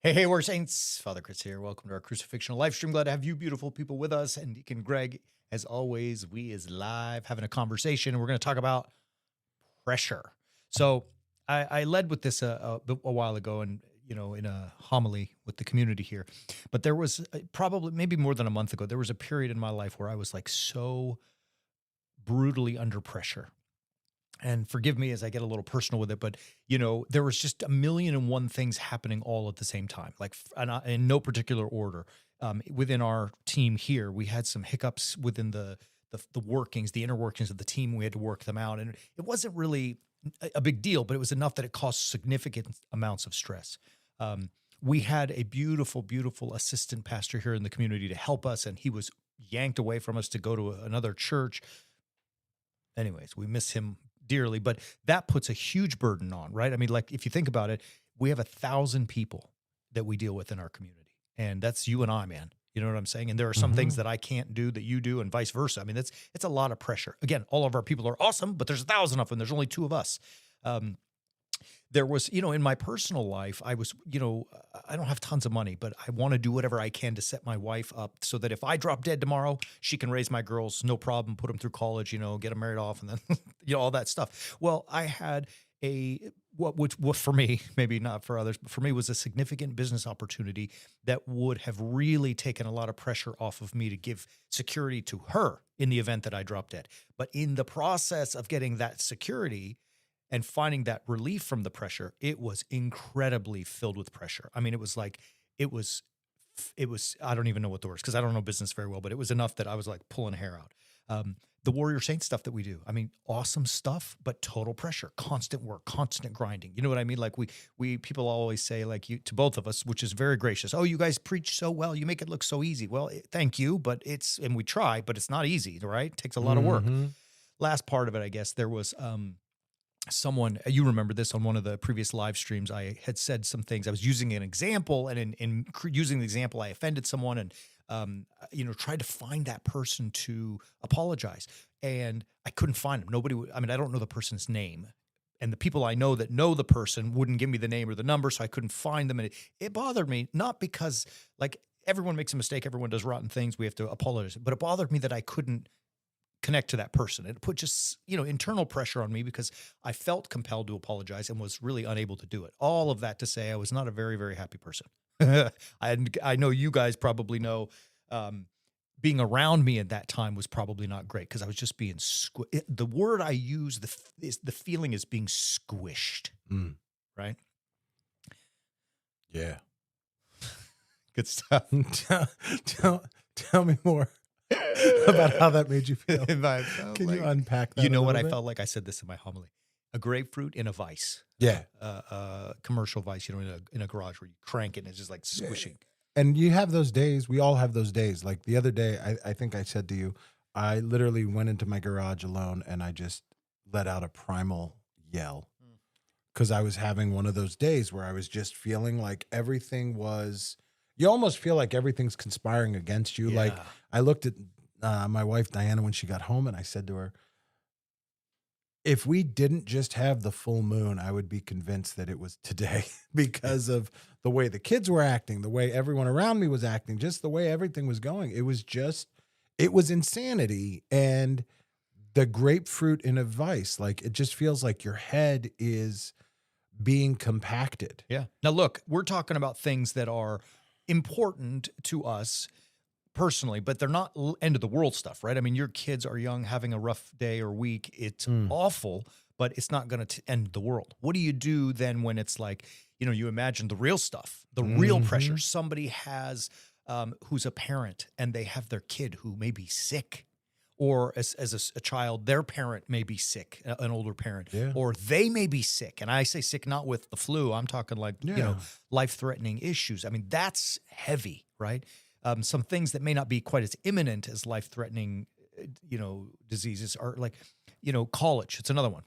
Hey, we're Saints. Father Chris here. Welcome to our crucifixion live stream. Glad to have you beautiful people with us. And Deacon Greg, as always, we is live having a conversation. And we're going to talk about pressure. So I led with this a while ago and, in a homily with the community here. But there was probably maybe more than a month ago, there was a period in my life where I was like so brutally under pressure. And forgive me as I get a little personal with it, but there was just a million and one things happening all at the same time, like in no particular order. Within our team here, we had some hiccups within the workings, the inner workings of the team. We had to work them out, and it wasn't really a big deal, but it was enough that it caused significant amounts of stress. We had a beautiful, beautiful assistant pastor here in the community to help us, and he was yanked away from us to go to another church. Anyways, we miss him dearly, but that puts a huge burden on, right? I mean, like if you think about it, we have 1,000 people that we deal with in our community, and that's you and I, man. You know what I'm saying? And there are some things that I can't do that you do, and vice versa. I mean, it's a lot of pressure. Again, all of our people are awesome, but there's 1,000 of them. There's only two of us. There was, in my personal life, I was, I don't have tons of money, but I want to do whatever I can to set my wife up so that if I drop dead tomorrow, she can raise my girls, no problem, put them through college, get them married off, and then, all that stuff. Well, I had which for me, maybe not for others, but for me was a significant business opportunity that would have really taken a lot of pressure off of me to give security to her in the event that I dropped dead. But in the process of getting that security, and finding that relief from the pressure, it was incredibly filled with pressure. I mean, it was like, it was, I don't even know what the words, because I don't know business very well, but it was enough that I was like pulling hair out. The Warrior Saint stuff that we do, I mean, awesome stuff, but total pressure, constant work, constant grinding. You know what I mean? Like people always say, like, you to both of us, which is very gracious. Oh, you guys preach so well. You make it look so easy. Well, thank you, but and we try, but it's not easy, right? It takes a lot of work. Last part of it, I guess, there was, someone, you remember this on one of the previous live streams, I had said some things. I was using an example, and in using the example, I offended someone, and tried to find that person to apologize, and I couldn't find him. Nobody would. I mean, I don't know the person's name, and the people I know that know the person wouldn't give me the name or the number, so I couldn't find them, and it bothered me, not because like everyone makes a mistake, everyone does rotten things, we have to apologize, but it bothered me that I couldn't connect to that person. It put just, internal pressure on me because I felt compelled to apologize and was really unable to do it. All of that to say I was not a very, very happy person. I know you guys probably know, being around me at that time was probably not great because I was just being the word I use, the feeling is being squished, right? Yeah. Good stuff. Tell me more about how that made you feel. Can you unpack that? You know what I felt like? I said this in my homily: a grapefruit in a vice. Yeah. Commercial vice, in a garage where you crank it and it's just like squishing. And you have those days. We all have those days. Like the other day, I think I said to you, I literally went into my garage alone and I just let out a primal yell because I was having one of those days where I was just feeling like everything was. You almost feel like everything's conspiring against you. Yeah. Like I looked at my wife, Diana, when she got home, and I said to her, if we didn't just have the full moon, I would be convinced that it was today because of the way the kids were acting, the way everyone around me was acting, just the way everything was going. It was insanity. And the grapefruit in a vice, like it just feels like your head is being compacted. Yeah. Now, look, we're talking about things that are important to us personally, but they're not end of the world stuff, right? I mean, your kids are young, having a rough day or week. It's awful, but it's not going to end the world. What do you do then when it's like, you imagine the real stuff, the real pressure? Somebody has, who's a parent, and they have their kid who may be sick, or as a child, their parent may be sick, an older parent, or they may be sick. And I say sick not with the flu. I'm talking like, life-threatening issues. I mean, that's heavy, right? Some things that may not be quite as imminent as life-threatening, diseases are like, college. It's another one.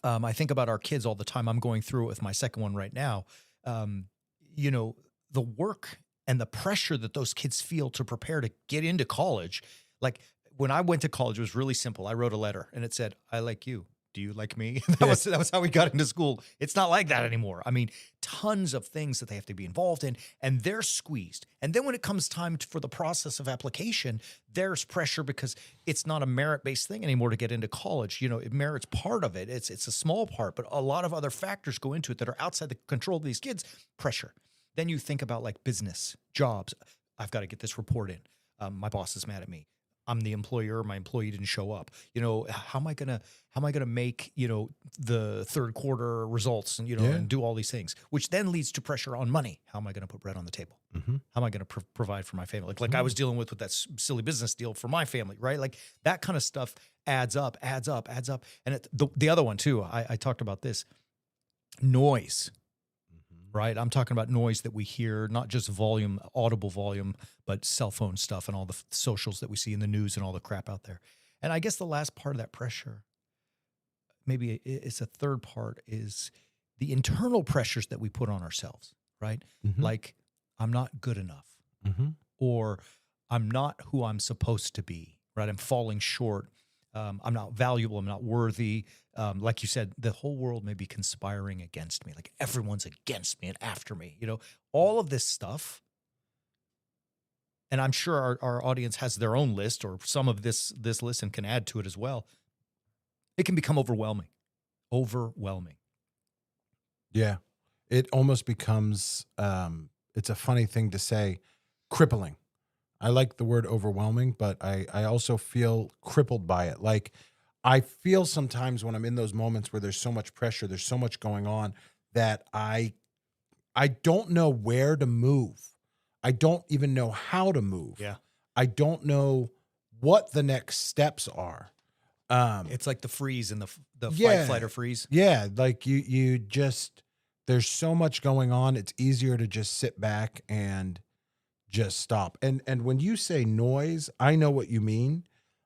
I think about our kids all the time. I'm going through it with my second one right now. The work and the pressure that those kids feel to prepare to get into college. Like when I went to college, it was really simple. I wrote a letter and it said, I like you. Do you like me? That was how we got into school. It's not like that anymore. I mean, tons of things that they have to be involved in, and they're squeezed. And then when it comes time for the process of application, there's pressure because it's not a merit-based thing anymore to get into college. You know, merit's part of it. It's a small part, but a lot of other factors go into it that are outside the control of these kids. Pressure. Then you think about like business, jobs. I've got to get this report in. My boss is mad at me. I'm the employer. My employee didn't show up. You know, how am I gonna make, you know, the third quarter results and, you know, and do all these things, which then leads to pressure on money. How am I going to put bread on the table? Mm-hmm. How am I going to provide for my family? Like I was dealing with that silly business deal for my family, right? Like that kind of stuff adds up. And the other one too, I talked about this, noise. Right. I'm talking about noise that we hear, not just volume, audible volume, but cell phone stuff and all the socials that we see in the news and all the crap out there. And I guess the last part of that pressure, maybe it's a third part, is the internal pressures that we put on ourselves, right? Mm-hmm. Like, I'm not good enough, Mm-hmm. or I'm not who I'm supposed to be, right? I'm falling short. I'm not valuable. I'm not worthy. Like you said, the whole world may be conspiring against me. Like everyone's against me and after me, you know, all of this stuff. And I'm sure our audience has their own list, or some of this list, and can add to it as well. It can become overwhelming. Yeah. It almost becomes, it's a funny thing to say, crippling. I like the word overwhelming, but I also feel crippled by it. Like I feel sometimes when I'm in those moments where there's so much pressure, there's so much going on, that I don't know where to move. I don't even know how to move. Yeah. I don't know what the next steps are. It's like the freeze and the Yeah. fight, flight, or freeze. Yeah, like you just, there's so much going on. It's easier to just sit back and just stop. And when you say noise, I know what you mean,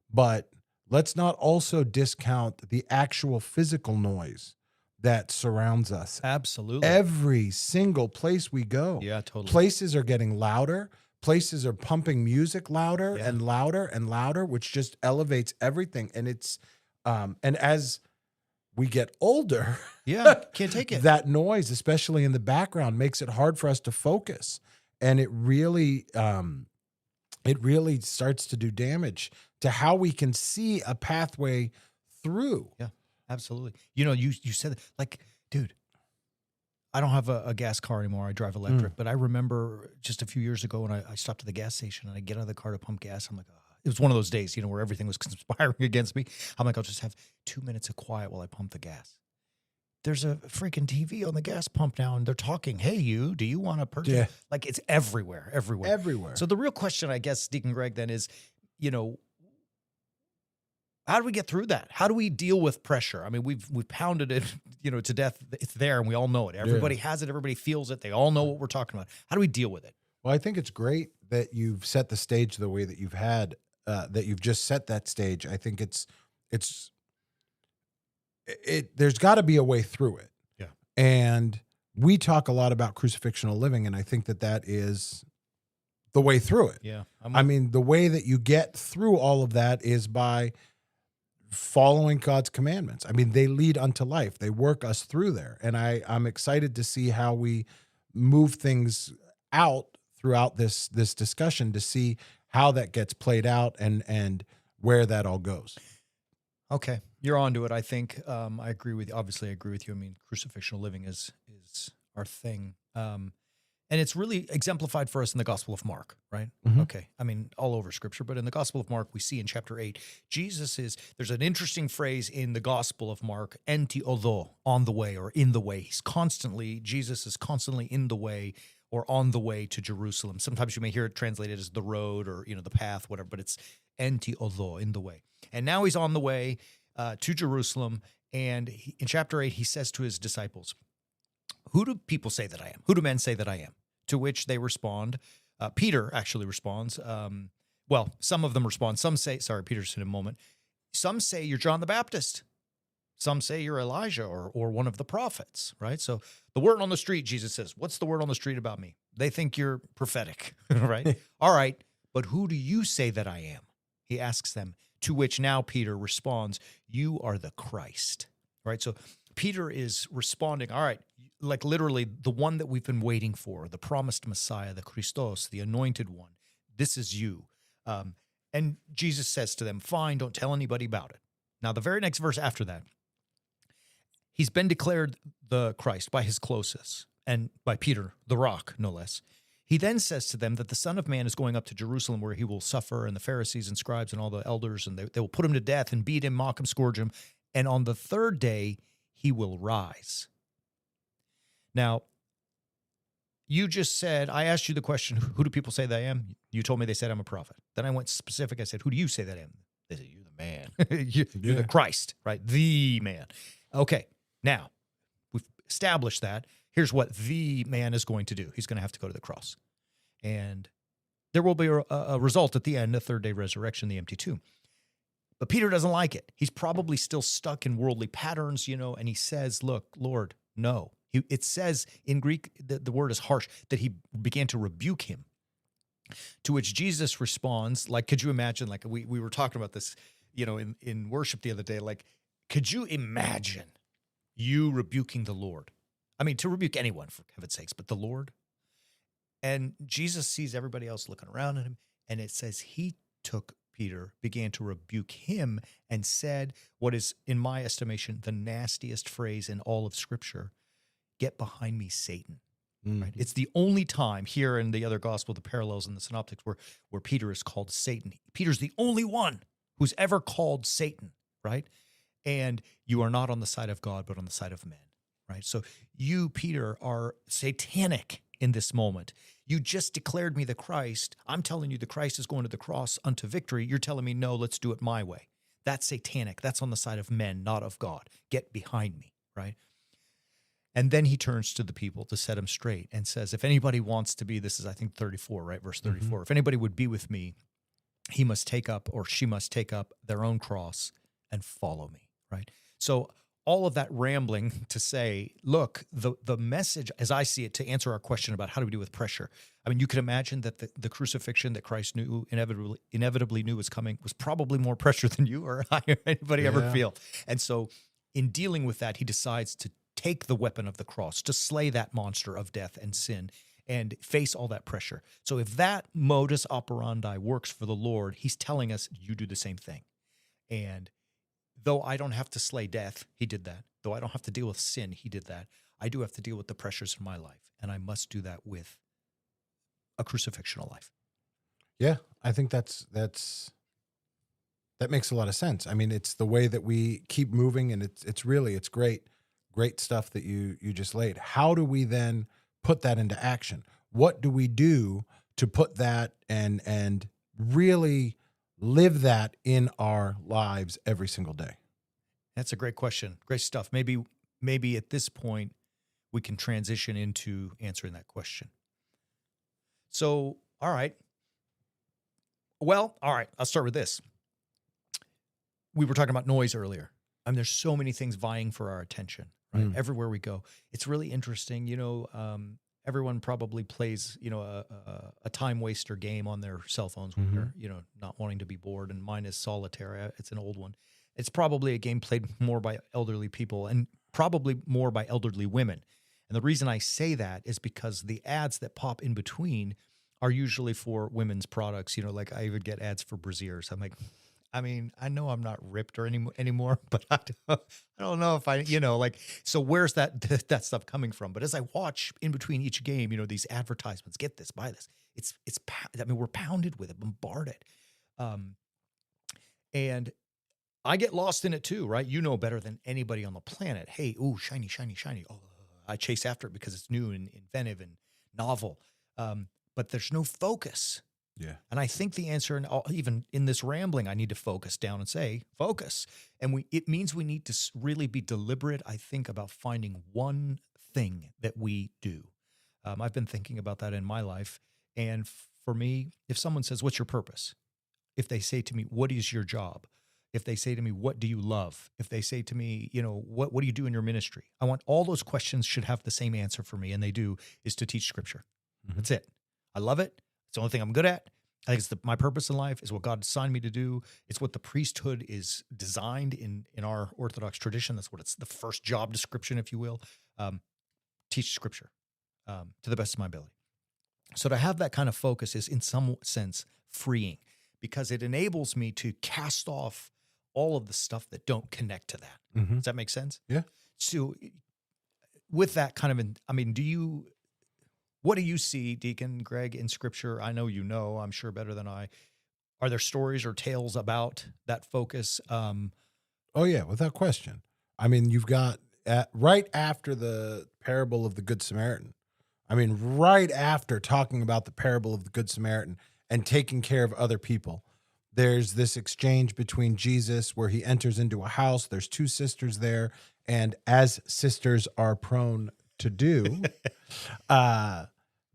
but let's not also discount the actual physical noise that surrounds us. Absolutely. Every single place we go. Yeah, totally. Places are getting louder. Places are pumping music louder Yeah. and louder and louder, which just elevates everything. And it's and as we get older, Yeah, can't take it. that noise, especially in the background, makes it hard for us to focus. And it really starts to do damage to how we can see a pathway through. Yeah, absolutely. You know, you said that, like, dude, I don't have a gas car anymore. I drive electric, but I remember just a few years ago when I stopped at the gas station and I get out of the car to pump gas. I'm like, oh, it was one of those days, you know, where everything was conspiring against me. I'm like, I'll just have 2 minutes of quiet while I pump the gas. There's a freaking TV on the gas pump now, and they're talking, hey, do you want to purchase? Yeah. Like, it's everywhere. Everywhere. So the real question, I guess, Deacon Greg, then is, you know, how do we get through that? How do we deal with pressure? I mean, we've pounded it, you know, to death. It's there, and we all know it. Everybody has it. Everybody feels it. They all know what we're talking about. How do we deal with it? Well, I think it's great that you've set the stage the way that you've had, that you've just set that stage. I think there's got to be a way through it. Yeah. And we talk a lot about crucifixional living, and I think that is the way through it. Yeah. I mean, the way that you get through all of that is by following God's commandments. I mean, they lead unto life. They work us through there. And I'm excited to see how we move things out throughout this discussion to see how that gets played out and where that all goes. Okay, you're onto it. I think I agree with you. Obviously, I agree with you. I mean, crucifixion living is our thing, and it's really exemplified for us in the Gospel of Mark, right? Mhm. Okay, I mean, all over Scripture, but in the Gospel of Mark, we see in chapter 8, there's an interesting phrase in the Gospel of Mark, enti odo, on the way or in the way. Jesus is constantly in the way or on the way to Jerusalem. Sometimes you may hear it translated as the road or, you know, the path, whatever, but it's enti odo, in the way. And now he's on the way to Jerusalem. And in chapter 8, he says to his disciples, who do people say that I am? Who do men say that I am? To which they respond. Peter actually responds. Well, some of them respond. Some say, Peter said in a moment. Some say you're John the Baptist. Some say you're Elijah or one of the prophets, right? So the word on the street, Jesus says, what's the word on the street about me? They think you're prophetic, right? All right, but who do you say that I am? He asks them, to which now Peter responds, you are the Christ. right? So Peter is responding, all right, like literally the one that we've been waiting for, the promised Messiah, the Christos, the anointed one. This is you. And Jesus says to them, fine, don't tell anybody about it. Now, the very next verse after that, he's been declared the Christ by his closest and by Peter, the rock, no less. He then says to them that the Son of Man is going up to Jerusalem where he will suffer, and the Pharisees and scribes and all the elders, and they will put him to death and beat him, mock him, scourge him. And on the third day, he will rise. Now, you just said, I asked you the question, who do people say that I am? You told me they said I'm a prophet. Then I went specific. I said, who do you say that I am? They said, you're the man. You're the Christ, right? The man. Okay, now, we've established that. Here's what the man is going to do. He's going to have to go to the cross. And there will be a result at the end, the third day resurrection, the empty tomb. But Peter doesn't like it. He's probably still stuck in worldly patterns, and he says, look, Lord, no. It says in Greek, the word is harsh, that he began to rebuke him. To which Jesus responds, like, could you imagine, like we were talking about this, in worship the other day, like, could you imagine you rebuking the Lord? I mean, to rebuke anyone, for heaven's sakes, but the Lord. And Jesus sees everybody else looking around at him, and it says he took Peter, began to rebuke him, and said what is, in my estimation, the nastiest phrase in all of Scripture, get behind me, Satan. Right? It's the only time here in the other gospel, the parallels in the synoptics, where Peter is called Satan. Peter's the only one who's ever called Satan, right? And you are not on the side of God, but on the side of men. Right? So you, Peter, are satanic in this moment. You just declared me the Christ. I'm telling you the Christ is going to the cross unto victory. You're telling me, no, let's do it my way. That's satanic. That's on the side of men, not of God. Get behind me, right? And then he turns to the people to set them straight and says, if anybody wants to be, this is, I think, 34, right? Verse 34. If anybody would be with me, he must take up, or she must take up their own cross and follow me, right? So all of that rambling to say, look, the message, as I see it, to answer our question about how do we deal with pressure, I mean, you could imagine that the crucifixion that Christ knew, inevitably knew was coming, was probably more pressure than you or I or anybody ever feel. And so in dealing with that, he decides to take the weapon of the cross, to slay that monster of death and sin, and face all that pressure. So if that modus operandi works for the Lord, he's telling us, you do the same thing. And though I don't have to slay death, he did that. Though I don't have to deal with sin, he did that. I do have to deal with the pressures in my life, and I must do that with a crucifixional life. Yeah, I think that makes a lot of sense. I mean, it's the way that we keep moving, and it's great stuff that you just laid. How do we then put that into action? What do we do to put that and really live that in our lives every single day? That's a great question. Great stuff. Maybe at this point we can transition into answering that question. So, all right. Well, all right. I'll start with this. We were talking about noise earlier. I mean, there's so many things vying for our attention, right? Everywhere we go. It's really interesting. Everyone probably plays, a time waster game on their cell phones when they're, not wanting to be bored. And mine is Solitaire. It's an old one. It's probably a game played more by elderly people and probably more by elderly women. And the reason I say that is because the ads that pop in between are usually for women's products. Like I even get ads for brassieres. I'm like, I mean, I know I'm not ripped or anymore, but I don't know if so where's that stuff coming from? But as I watch in between each game, these advertisements, get this, buy this. We're pounded with it, bombarded. And I get lost in it too, right? You know better than anybody on the planet. Hey, ooh, shiny, shiny, shiny. Oh, I chase after it because it's new and inventive and novel. But there's no focus. Yeah. And I think the answer, even in this rambling, I need to focus down and say, focus. And it means we need to really be deliberate, I think, about finding one thing that we do. I've been thinking about that in my life. And for me, if someone says, what's your purpose? If they say to me, what is your job? If they say to me, what do you love? If they say to me, what do you do in your ministry? I want all those questions should have the same answer for me. And they do, is to teach Scripture. That's it. I love it. It's the only thing I'm good at. I think it's my purpose in life is what God assigned me to do. It's what the priesthood is designed in our Orthodox tradition. That's what it's the first job description, if you will. Um, Teach Scripture to the best of my ability. So to have that kind of focus is in some sense freeing because it enables me to cast off all of the stuff that don't connect to that. Mm-hmm. Does that make sense? Yeah. So with that kind of, what do you see, Deacon Greg, in Scripture? I know you know, I'm sure better than I. Are there stories or tales about that focus? Oh, yeah, without question. I mean, you've got right after the parable of the Good Samaritan. I mean, right after talking about the parable of the Good Samaritan and taking care of other people, there's this exchange between Jesus where he enters into a house. There's two sisters there. And as sisters are prone to do,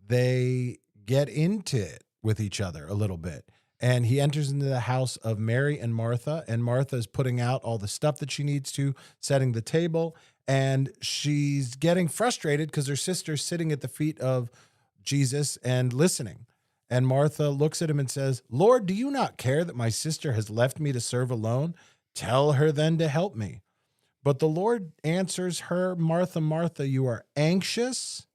they get into it with each other a little bit. And he enters into the house of Mary and Martha is putting out all the stuff that she needs to, setting the table, and she's getting frustrated because her sister's sitting at the feet of Jesus and listening. And Martha looks at him and says, "Lord, do you not care that my sister has left me to serve alone? Tell her then to help me." But the Lord answers her, "Martha, Martha, you are anxious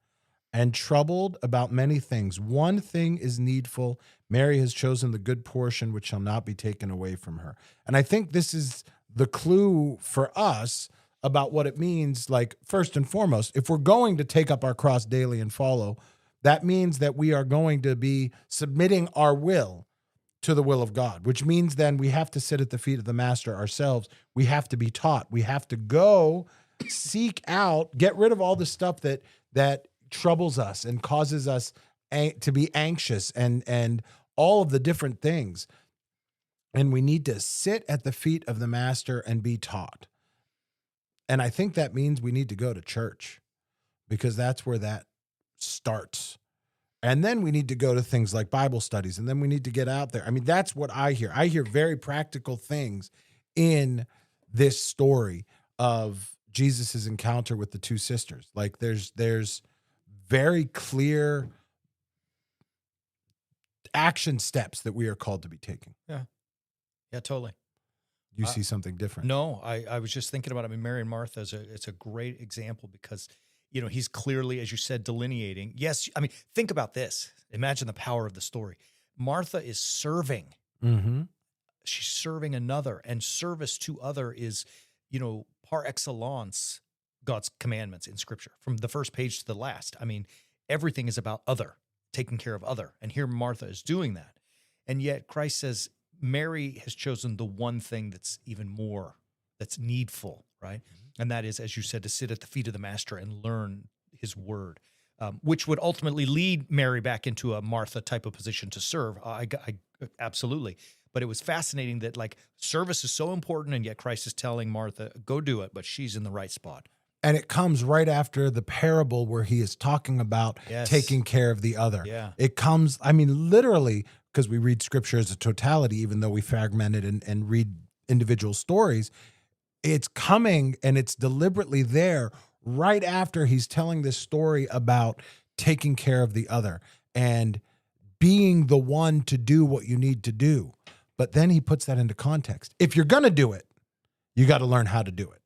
and troubled about many things. One thing is needful. Mary has chosen the good portion, which shall not be taken away from her." And I think this is the clue for us about what it means. Like, first and foremost, if we're going to take up our cross daily and follow, that means that we are going to be submitting our will to the will of God, which means then we have to sit at the feet of the master ourselves. We have to be taught. We have to go seek out, get rid of all the stuff that troubles us and causes us to be anxious and all of the different things. And we need to sit at the feet of the master and be taught. And I think that means we need to go to church because that's where that starts. And then we need to go to things like Bible studies, and then we need to get out there. I mean, that's what I hear. I hear very practical things in this story of Jesus's encounter with the two sisters. Like there's very clear action steps that we are called to be taking. Yeah, totally. You see something different? No, I was just thinking about it. I mean, Mary and Martha it's a great example because, he's clearly, as you said, delineating. Yes, I mean, think about this. Imagine the power of the story. Martha is serving. Mm-hmm. She's serving another, and service to other is, par excellence, God's commandments in Scripture, from the first page to the last. I mean, everything is about other, taking care of other. And here Martha is doing that. And yet Christ says Mary has chosen the one thing that's even more, that's needful, right? Mm-hmm. And that is, as you said, to sit at the feet of the master and learn his word, which would ultimately lead Mary back into a Martha type of position to serve. I absolutely. But it was fascinating that service is so important, and yet Christ is telling Martha, go do it, but she's in the right spot. And it comes right after the parable where he is talking about taking care of the other. Yeah. It comes, I mean, literally, because we read Scripture as a totality, even though we fragment it and read individual stories, it's coming and it's deliberately there right after he's telling this story about taking care of the other and being the one to do what you need to do. But then he puts that into context. If you're going to do it, you got to learn how to do it.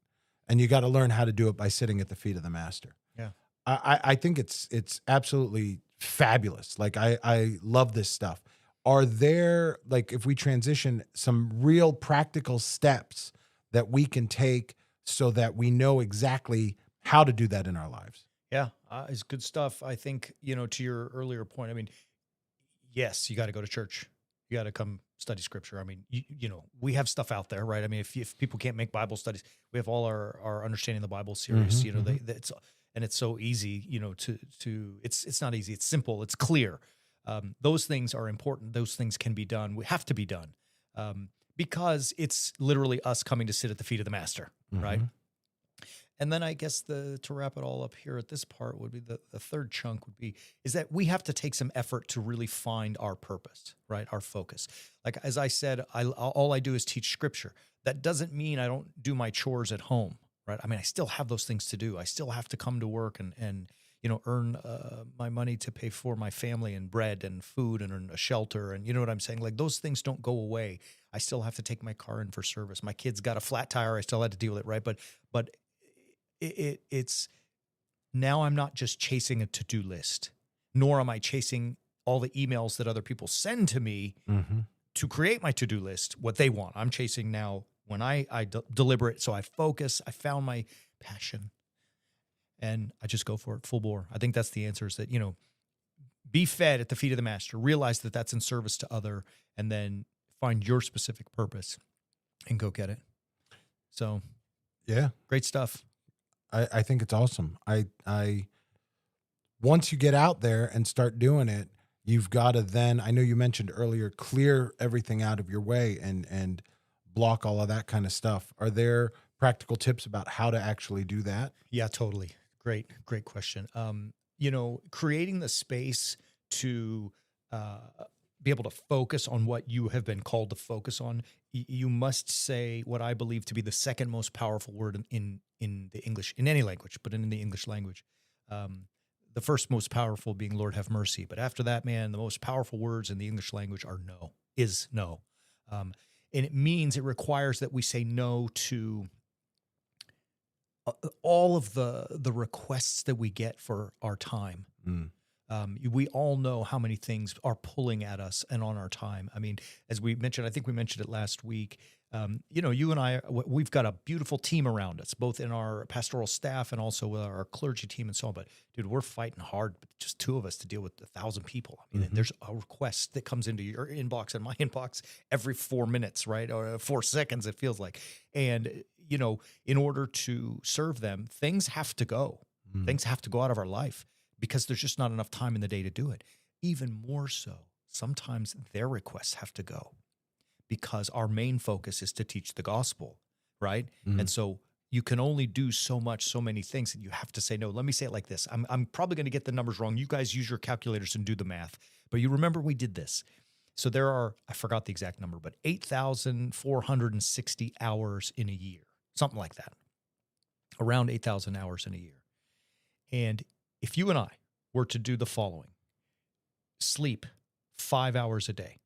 And you got to learn how to do it by sitting at the feet of the master. Yeah. I think it's absolutely fabulous. Like, I love this stuff. Are there, if we transition, some real practical steps that we can take so that we know exactly how to do that in our lives? Yeah, it's good stuff. I think, to your earlier point, I mean, yes, you got to go to church. You got to come study Scripture. I mean, we have stuff out there, right? I mean, if people can't make Bible studies, we have all our Understanding the Bible series. Mm-hmm, it's so easy, it's not easy. It's simple. It's clear. Those things are important. Those things can be done. We have to be done because it's literally us coming to sit at the feet of the master, mm-hmm. right? And then I guess to wrap it all up here at this part would be the third chunk is that we have to take some effort to really find our purpose, right? Our focus. Like, as I said, all I do is teach Scripture. That doesn't mean I don't do my chores at home, right? I mean, I still have those things to do. I still have to come to work and earn my money to pay for my family and bread and food and a shelter. And you know what I'm saying? Like those things don't go away. I still have to take my car in for service. My kid's got a flat tire. I still had to deal with it. Right. But it's now I'm not just chasing a to-do list, nor am I chasing all the emails that other people send to me to create my to-do list, what they want. I'm chasing now when I deliberate. So I focus, I found my passion and I just go for it full bore. I think that's the answer is that, be fed at the feet of the master, realize that that's in service to other, and then find your specific purpose and go get it. So Yeah. great stuff. I think it's awesome. I once you get out there and start doing it, you've got to then, I know you mentioned earlier, clear everything out of your way and block all of that kind of stuff. Are there practical tips about how to actually do that? Yeah, totally. Great question. Creating the space to be able to focus on what you have been called to focus on, you must say what I believe to be the second most powerful word in the English, in any language, but in the English language. The first most powerful being Lord have mercy. But after that, man, the most powerful words in the English language are no, is no. And it requires that we say no to all of the requests that we get for our time. We all know how many things are pulling at us and on our time. I mean, as we mentioned, I think we mentioned it last week. You and I, we've got a beautiful team around us, both in our pastoral staff and also with our clergy team and so on. But dude, we're fighting hard, just two of us to deal with 1,000 people. I mean, there's a request that comes into your inbox and my inbox every 4 minutes, right? Or 4 seconds, it feels like. And, in order to serve them, things have to go. Things have to go out of our life because there's just not enough time in the day to do it. Even more so, sometimes their requests have to go, because our main focus is to teach the gospel, right? And so you can only do so much, so many things, and you have to say no. Let me say it like this. I'm probably going to get the numbers wrong. You guys use your calculators and do the math, but you remember we did this. So there are, I forgot the exact number, but 8,460 hours in a year, something like that, around 8,000 hours in a year. And if you and I were to do the following, sleep 5 hours a day,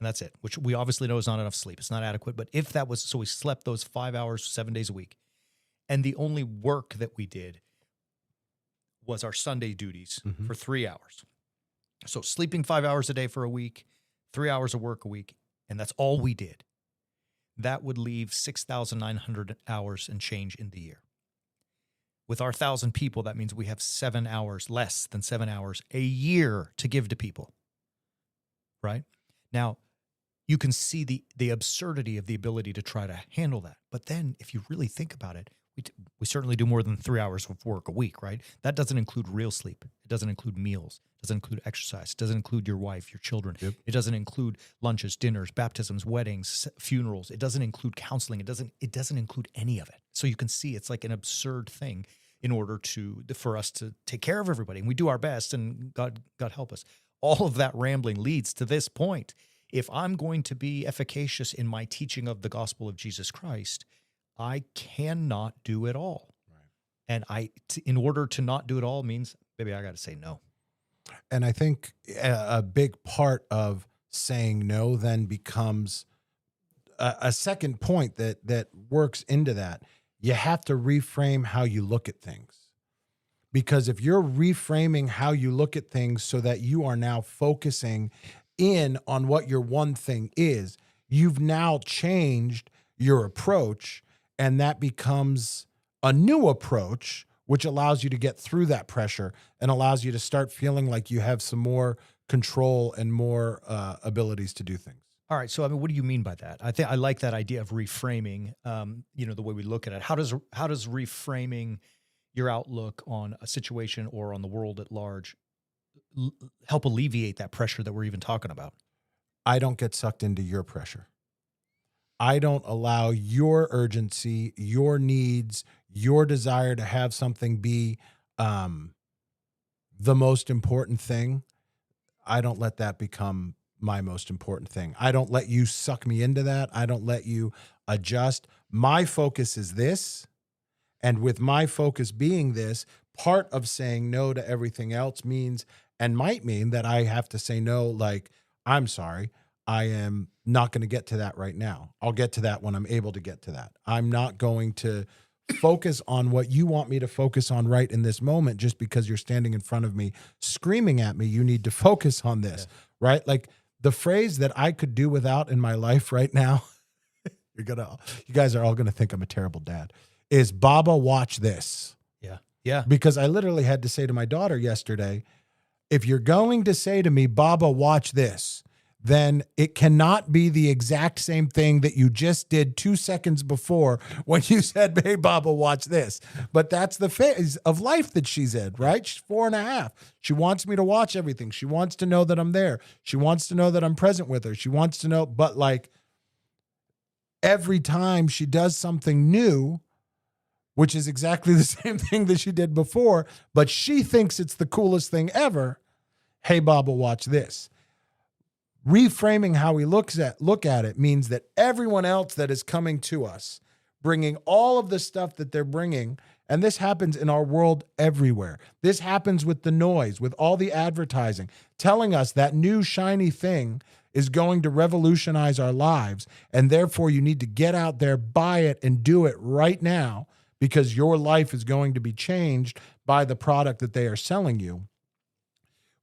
and that's it, which we obviously know is not enough sleep. It's not adequate. But if that was, so we slept those 5 hours, 7 days a week. And the only work that we did was our Sunday duties for 3 hours. So sleeping 5 hours a day for a week, 3 hours of work a week, and that's all we did. That would leave 6,900 hours and change in the year. With our 1,000 people, that means we have 7 hours, less than 7 hours a year to give to people, right? Now, you can see the absurdity of the ability to try to handle that. But then if you really think about it, we certainly do more than 3 hours of work a week, right? That doesn't include real sleep. It doesn't include meals. It doesn't include exercise. It doesn't include your wife, your children. Yep. It doesn't include lunches, dinners, baptisms, weddings, funerals. It doesn't include counseling. It doesn't include any of it. So you can see it's like an absurd thing in order for us to take care of everybody. And we do our best, and God help us. All of that rambling leads to this point. If I'm going to be efficacious in my teaching of the gospel of Jesus Christ, I cannot do it all. Right. And in order to not do it all means, baby, I got to say no. And I think a big part of saying no then becomes a second point that works into that. You have to reframe how you look at things. Because if you're reframing how you look at things so that you are now focusing in on what your one thing is, you've now changed your approach, and that becomes a new approach, which allows you to get through that pressure and allows you to start feeling like you have some more control and more abilities to do things. All right. So, I mean, what do you mean by that? I think I like that idea of reframing, the way we look at it. How does reframing your outlook on a situation or on the world at large help alleviate that pressure that we're even talking about? I don't get sucked into your pressure. I don't allow your urgency, your needs, your desire to have something be the most important thing. I don't let that become my most important thing. I don't let you suck me into that. I don't let you adjust. My focus is this, And with my focus being this, part of saying no to everything else means and might mean that I have to say no, like, I'm sorry, I am not going to get to that right now. I'll get to that when I'm able to get to that. I'm not going to focus on what you want me to focus on right in this moment just because you're standing in front of me screaming at me. You need to focus on this, right? Like the phrase that I could do without in my life right now, you guys are all going to think I'm a terrible dad, is Baba, watch this. Yeah. Yeah. Because I literally had to say to my daughter yesterday, if you're going to say to me, Baba, watch this, then it cannot be the exact same thing that you just did 2 seconds before when you said, hey, Baba, watch this. But that's the phase of life that she's in, right? She's 4.5. She wants me to watch everything. She wants to know that I'm there. She wants to know that I'm present with her. She wants to know, but like every time she does something new, which is exactly the same thing that she did before, but she thinks it's the coolest thing ever. Hey, Baba, watch this. Reframing how we look at it means that everyone else that is coming to us, bringing all of the stuff that they're bringing, and this happens in our world everywhere. This happens with the noise, with all the advertising, telling us that new shiny thing is going to revolutionize our lives, and therefore you need to get out there, buy it, and do it right now because your life is going to be changed by the product that they are selling you.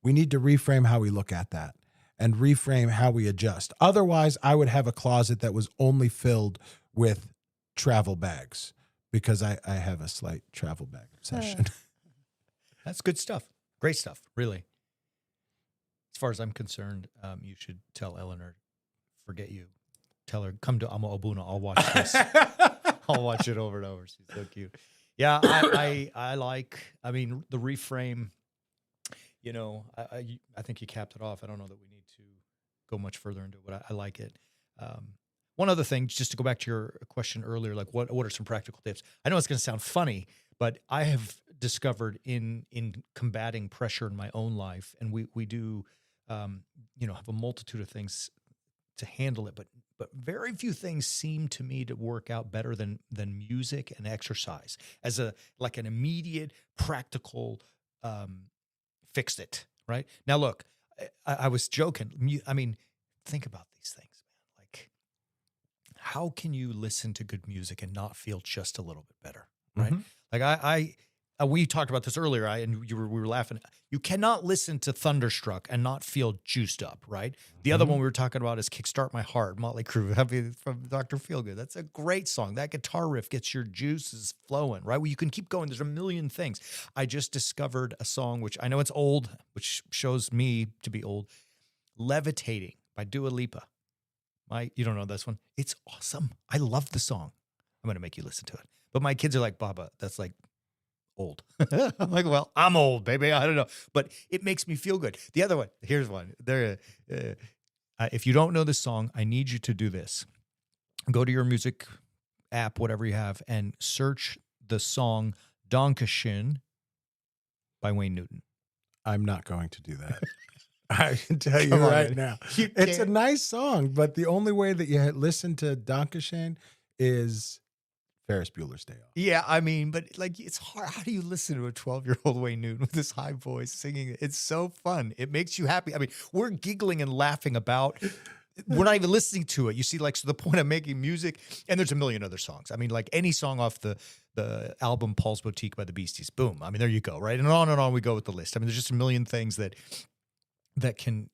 We need to reframe how we look at that and reframe how we adjust. Otherwise, I would have a closet that was only filled with travel bags because I have a slight travel bag obsession. That's good stuff. Great stuff, really. As far as I'm concerned, you should tell Eleanor, forget you. Tell her, come to Amo Obuna. I'll watch this. I'll watch it over and over. She's so cute. Yeah, I like, I mean, the reframe, you know, I think you capped it off. I don't know that we need to go much further into it, but I like it. One other thing, just to go back to your question earlier, like what are some practical tips? I know it's going to sound funny, but I have discovered in combating pressure in my own life, and we do, you know, have a multitude of things to handle it, but very few things seem to me to work out better than music and exercise as an immediate practical fixed it right now. Look, I was joking. I mean, think about these things, man. Like, how can you listen to good music and not feel just a little bit better, right? Mm-hmm. Like we talked about this earlier, we were laughing. You cannot listen to Thunderstruck and not feel juiced up, right? The other one we were talking about is Kickstart My Heart, Motley Crue, from Dr. Feelgood. That's a great song. That guitar riff gets your juices flowing, right? Well, you can keep going. There's a million things. I just discovered a song, which I know it's old, which shows me to be old, Levitating by Dua Lipa. You don't know this one? It's awesome. I love the song. I'm going to make you listen to it. But my kids are like, Baba, that's like old. I'm like, well, I'm old, baby. I don't know, but it makes me feel good. The other one, here's one. If you don't know this song, I need you to do this. Go to your music app, whatever you have, and search the song Dankeschön by Wayne Newton. I'm not going to do that. I can tell you right now. It's a nice song, but the only way that you listen to Dankeschön is Ferris Bueller's Day Off. Yeah, I mean, but like, it's hard. How do you listen to a 12-year-old Wayne Newton with this high voice singing? It's so fun. It makes you happy. I mean, we're giggling and laughing about. We're not even listening to it. You see, like, so the point of making music, and there's a million other songs. I mean, like any song off the album Paul's Boutique by the Beasties. Boom. I mean, there you go, right? And on we go with the list. I mean, there's just a million things that can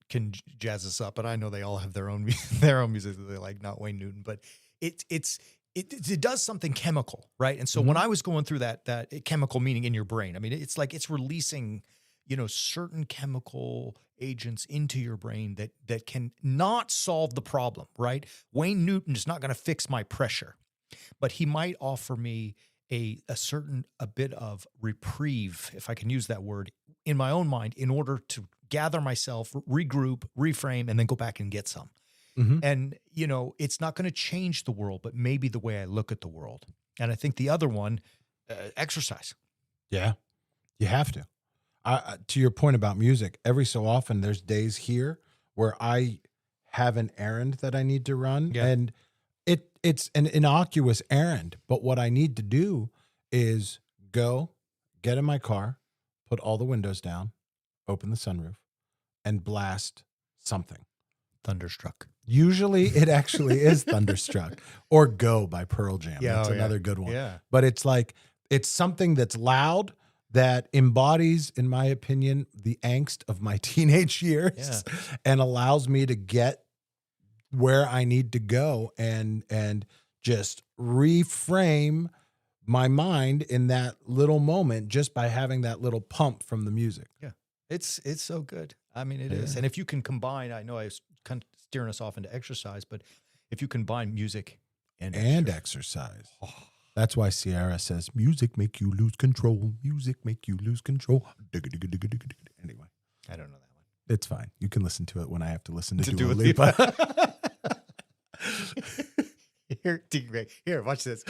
jazz us up. But I know they all have their own music that they like, not Wayne Newton. But it does something chemical, right? And so when I was going through that chemical, meaning in your brain, I mean, it's like it's releasing, you know, certain chemical agents into your brain that can not solve the problem, right? Wayne Newton is not going to fix my pressure, but he might offer me a bit of reprieve, if I can use that word, in my own mind, in order to gather myself, regroup, reframe, and then go back and get some. Mm-hmm. And, you know, it's not going to change the world, but maybe the way I look at the world. And I think the other one, exercise. Yeah, you have to. To your point about music, every so often there's days here where I have an errand that I need to run. Yeah. And it's an innocuous errand. But what I need to do is go get in my car, put all the windows down, open the sunroof, and blast something. Thunderstruck. Usually it actually is Thunderstruck or Go by Pearl Jam. Yeah, That's oh, yeah. another good one. Yeah. But it's like, it's something that's loud that embodies, in my opinion, the angst of my teenage years and allows me to get where I need to go and just reframe my mind in that little moment just by having that little pump from the music. Yeah. It's so good. I mean, it is. And if you can combine, I know I was kind of steering us off into exercise, but if you combine music and exercise. That's why Sierra says, music make you lose control. Music make you lose control. Anyway. I don't know that one. It's fine. You can listen to it when I have to listen to Dua Dua Lipa. Here, watch this.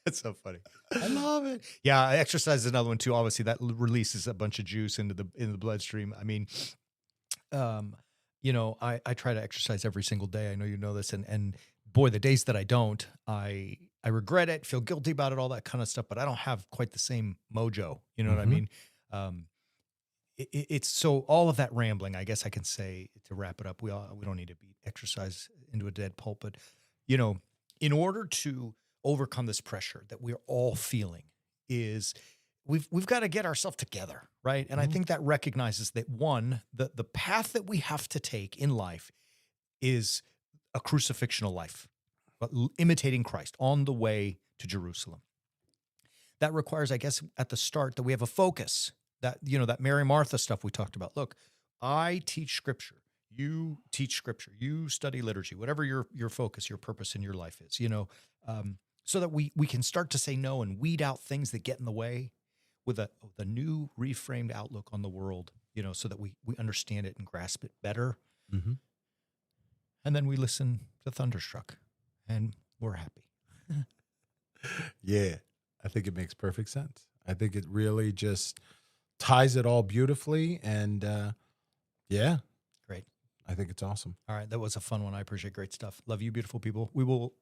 It's so funny. I love it. Yeah, exercise is another one too. Obviously, that releases a bunch of juice into the bloodstream. I mean, I try to exercise every single day. I know you know this, and boy, the days that I don't, I regret it, feel guilty about it, all that kind of stuff. But I don't have quite the same mojo. You know what I mean? It's so all of that rambling, I guess I can say to wrap it up. We don't need to beat exercise into a dead pulp, but in order to overcome this pressure that we're all feeling, is we've got to get ourselves together, right? And I think that recognizes that one, the path that we have to take in life is a crucifixional life, but imitating Christ on the way to Jerusalem. That requires, I guess, at the start that we have a focus. That, that Mary Martha stuff we talked about. Look, I teach scripture. You teach scripture. You study liturgy, whatever your focus, your purpose in your life is, so that we can start to say no and weed out things that get in the way with a new reframed outlook on the world, so that we understand it and grasp it better. Mm-hmm. And then we listen to Thunderstruck and we're happy. Yeah, I think it makes perfect sense. I think it really just ties it all beautifully. And yeah. Great. I think it's awesome. All right. That was a fun one. I appreciate great stuff. Love you, beautiful people. We will,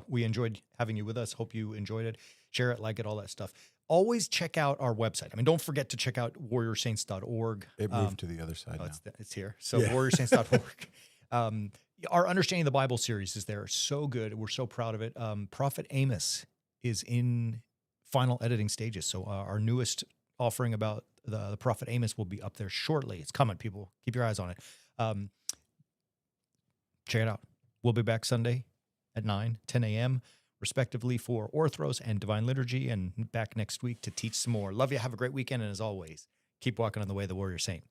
we enjoyed having you with us. Hope you enjoyed it. Share it, like it, all that stuff. Always check out our website. I mean, don't forget to check out warriorsaints.org. It moved to the other side now. It's here. So warriorsaints.org. Our Understanding the Bible series is there. So good. We're so proud of it. Prophet Amos is in final editing stages. So our newest offering about the Prophet Amos will be up there shortly. It's coming, people. Keep your eyes on it. Check it out. We'll be back Sunday at 9, 10 a.m., respectively, for Orthros and Divine Liturgy, and back next week to teach some more. Love you. Have a great weekend. And as always, keep walking on the way of the Warrior Saint.